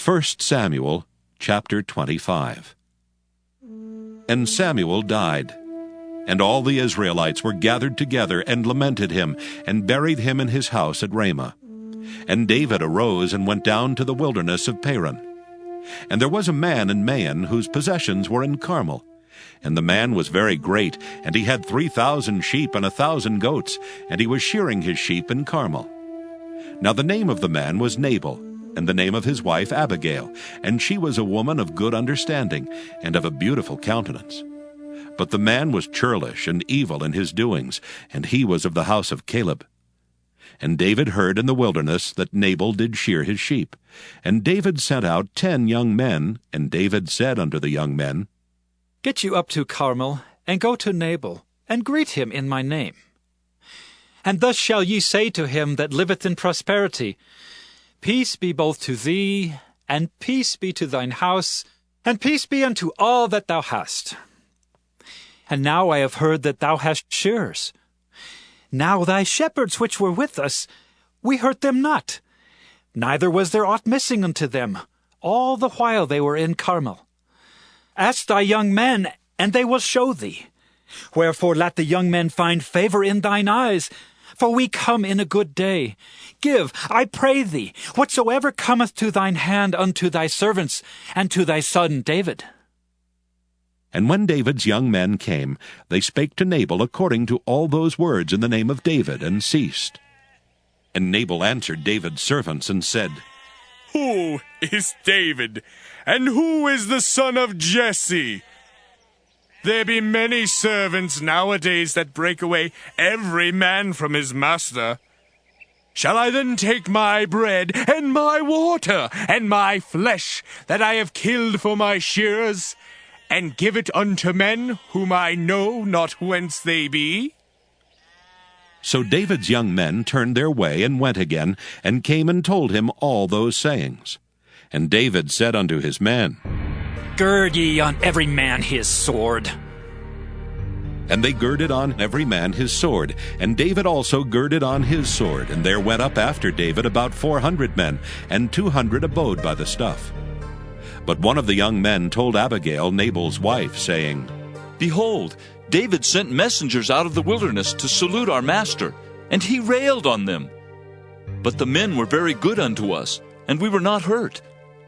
1 Samuel chapter 25. And Samuel died, and all the Israelites were gathered together and lamented him, and buried him in his house at Ramah. And David arose and went down to the wilderness of Paran. And there was a man in Maon whose possessions were in Carmel. And the man was very great, and he had 3,000 sheep and 1,000 goats, and he was shearing his sheep in Carmel. Now the name of the man was Nabal, and the name of his wife Abigail, and she was a woman of good understanding, and of a beautiful countenance. But the man was churlish and evil in his doings, and he was of the house of Caleb. And David heard in the wilderness that Nabal did shear his sheep. And David sent out 10 young men, and David said unto the young men, Get you up to Carmel, and go to Nabal, and greet him in my name. And thus shall ye say to him that liveth in prosperity, Peace be both to thee, and peace be to thine house, and peace be unto all that thou hast. And now I have heard that thou hast shearers. Now thy shepherds which were with us, we hurt them not, neither was there aught missing unto them, all the while they were in Carmel. Ask thy young men, and they will show thee. Wherefore let the young men find favor in thine eyes, for we come in a good day. Give, I pray thee, whatsoever cometh to thine hand unto thy servants, and to thy son David. And when David's young men came, they spake to Nabal according to all those words in the name of David, and ceased. And Nabal answered David's servants, and said, Who is David, and who is the son of Jesse? There be many servants nowadays that break away every man from his master. Shall I then take my bread, and my water, and my flesh, that I have killed for my shearers, and give it unto men whom I know not whence they be? So David's young men turned their way, and went again, and came and told him all those sayings. And David said unto his men, Gird ye on every man his sword. And they girded on every man his sword, and David also girded on his sword. And there went up after David about 400 men, and 200 abode by the stuff. But one of the young men told Abigail, Nabal's wife, saying, Behold, David sent messengers out of the wilderness to salute our master, and he railed on them. But the men were very good unto us, and we were not hurt,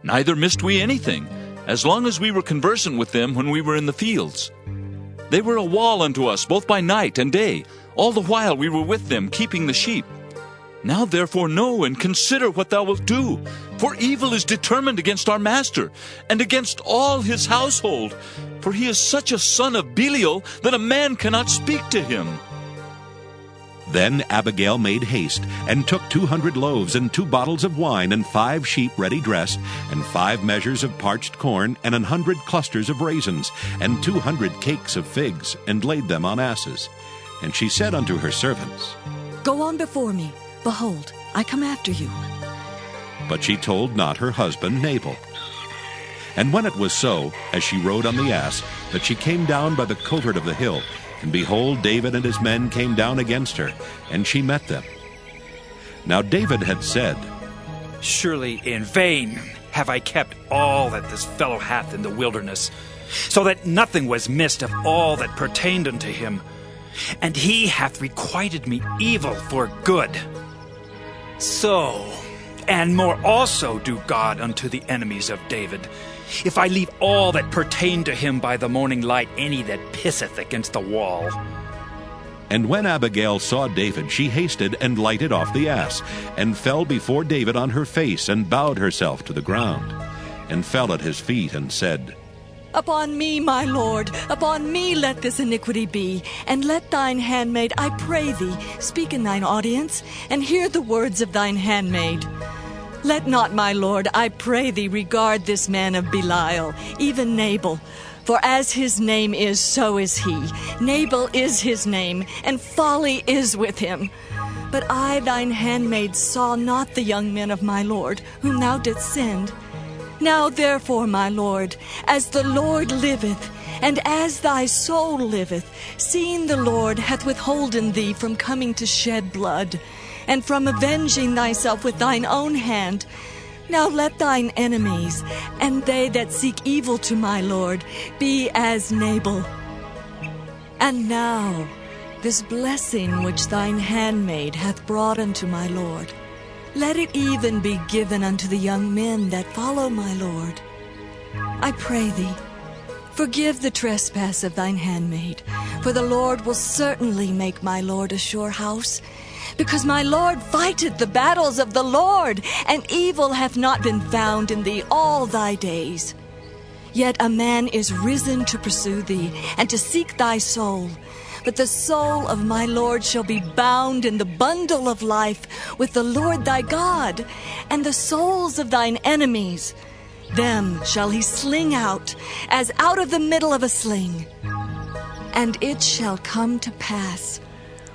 neither missed we anything, as long as we were conversant with them when we were in the fields. They were a wall unto us both by night and day, all the while we were with them, keeping the sheep. Now therefore know and consider what thou wilt do, for evil is determined against our master, and against all his household, for he is such a son of Belial that a man cannot speak to him. Then Abigail made haste, and took 200 loaves, and 2 bottles of wine, and 5 sheep ready dressed, and 5 measures of parched corn, and 100 clusters of raisins, and 200 cakes of figs, and laid them on asses. And she said unto her servants, Go on before me. Behold, I come after you. But she told not her husband Nabal. And when it was so, as she rode on the ass, that she came down by the covert of the hill, and behold, David and his men came down against her, and she met them. Now David had said, Surely in vain have I kept all that this fellow hath in the wilderness, so that nothing was missed of all that pertained unto him. And he hath requited me evil for good. So, and more also do God unto the enemies of David, if I leave all that pertain to him by the morning light any that pisseth against the wall. And when Abigail saw David, she hasted and lighted off the ass, and fell before David on her face, and bowed herself to the ground, and fell at his feet, and said, Upon me, my Lord, upon me let this iniquity be, and let thine handmaid, I pray thee, speak in thine audience, and hear the words of thine handmaid. Let not, my Lord, I pray thee, regard this man of Belial, even Nabal. For as his name is, so is he. Nabal is his name, and folly is with him. But I, thine handmaid, saw not the young men of my Lord, whom thou didst send. Now therefore, my Lord, as the Lord liveth, and as thy soul liveth, seeing the Lord hath withholden thee from coming to shed blood, and from avenging thyself with thine own hand, Now let thine enemies, and they that seek evil to my Lord, be as Nabal. And now this blessing which thine handmaid hath brought unto my Lord, let it even be given unto the young men that follow my Lord. I pray thee, forgive the trespass of thine handmaid, for the Lord will certainly make my Lord a sure house, because my Lord fighteth the battles of the Lord, and evil hath not been found in thee all thy days. Yet a man is risen to pursue thee, and to seek thy soul. But the soul of my Lord shall be bound in the bundle of life with the Lord thy God, and the souls of thine enemies, them shall he sling out, as out of the middle of a sling. And it shall come to pass,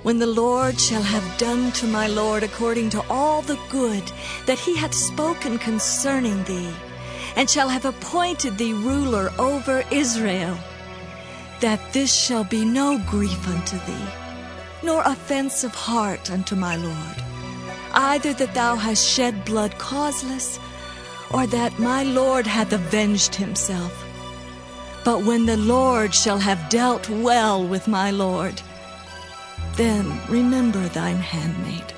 when the Lord shall have done to my Lord according to all the good that he hath spoken concerning thee, and shall have appointed thee ruler over Israel, that this shall be no grief unto thee, nor offense of heart unto my Lord, either that thou hast shed blood causeless, or that my Lord hath avenged himself. But when the Lord shall have dealt well with my Lord, then remember thine handmaid.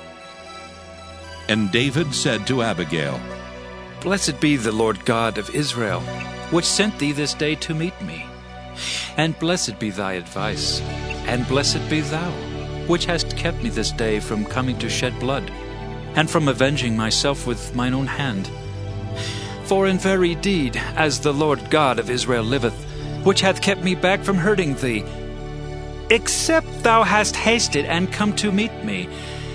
And David said to Abigail, Blessed be the Lord God of Israel, which sent thee this day to meet me. And blessed be thy advice, and blessed be thou, which hast kept me this day from coming to shed blood, and from avenging myself with mine own hand. For in very deed, as the Lord God of Israel liveth, which hath kept me back from hurting thee, except thou hast hasted and come to meet me,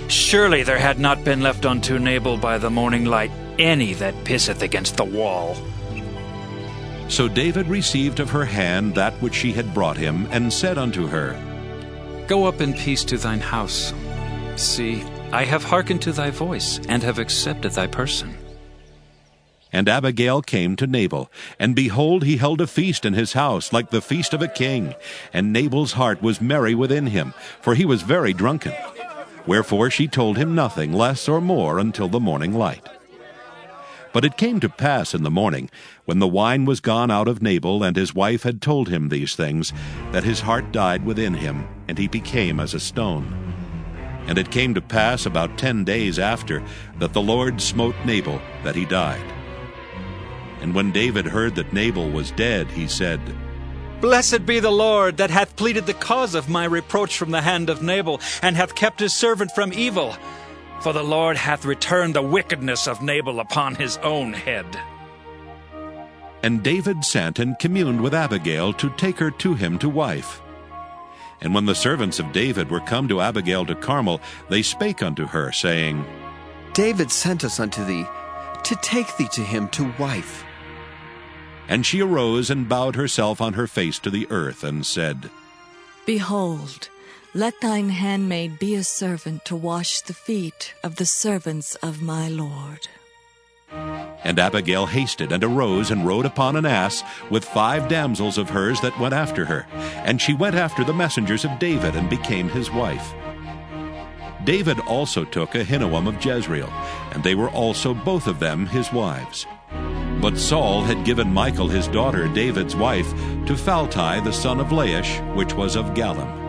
surely there had not been left unto Nabal by the morning light any that pisseth against the wall. So David received of her hand that which she had brought him, and said unto her, Go up in peace to thine house. See, I have hearkened to thy voice, and have accepted thy person. And Abigail came to Nabal, and behold, he held a feast in his house, like the feast of a king. And Nabal's heart was merry within him, for he was very drunken. Wherefore she told him nothing less or more until the morning light. But it came to pass in the morning, when the wine was gone out of Nabal, and his wife had told him these things, that his heart died within him, and he became as a stone. And it came to pass about 10 days after, that the Lord smote Nabal, that he died. And when David heard that Nabal was dead, he said, Blessed be the Lord, that hath pleaded the cause of my reproach from the hand of Nabal, and hath kept his servant from evil. For the Lord hath returned the wickedness of Nabal upon his own head. And David sent and communed with Abigail to take her to him to wife. And when the servants of David were come to Abigail to Carmel, they spake unto her, saying, David sent us unto thee, to take thee to him to wife. And she arose and bowed herself on her face to the earth, and said, Behold, let thine handmaid be a servant to wash the feet of the servants of my Lord. And Abigail hasted, and arose, and rode upon an ass, with 5 damsels of hers that went after her. And she went after the messengers of David, and became his wife. David also took Ahinoam of Jezreel, and they were also both of them his wives. But Saul had given Michal his daughter, David's wife, to Phalti the son of Laish, which was of Gallim.